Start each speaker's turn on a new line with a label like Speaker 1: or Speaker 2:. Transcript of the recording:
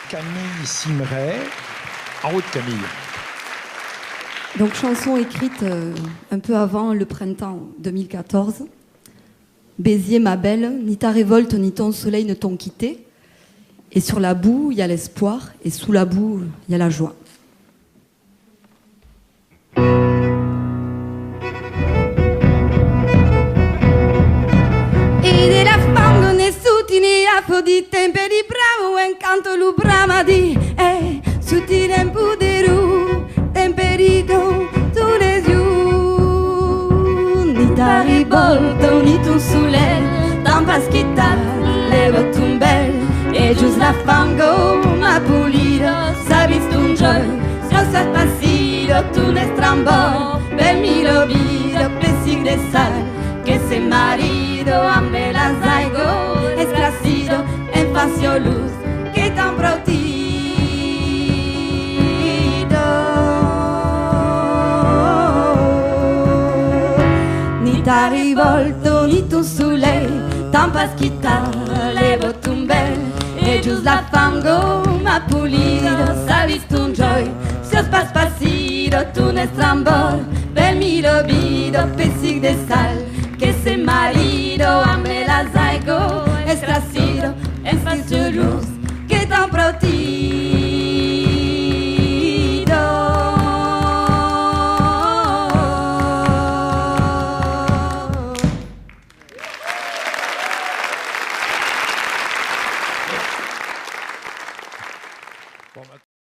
Speaker 1: Camille Simeret. En route, Camille.
Speaker 2: Donc, chanson écrite un peu avant le printemps 2014. Béziers, ma belle, ni ta révolte ni ton soleil ne t'ont quitté. Et sur la boue, il y a l'espoir, et sous la boue, il y a la joie.
Speaker 3: E della fango ne sutini Afrodite per i bravo incanto lu brama di sutini in puderu temperito tu ne giù ni ta rivolto ni tu sule tan pasquita levo tu bel e gius la fango ma pulido sabis tu joy so spasido tu ne strambò per mi lo vido pesig de sal que se marido ambe la zaigo escrasido en facio luz que tan protido ni ta rivolto ni tu sule tan pasquita levo tu bel e gius la fango ma pulido sabis tu joy si os paspasido tu ne strambor per mi lo vido pesig de sal que se marido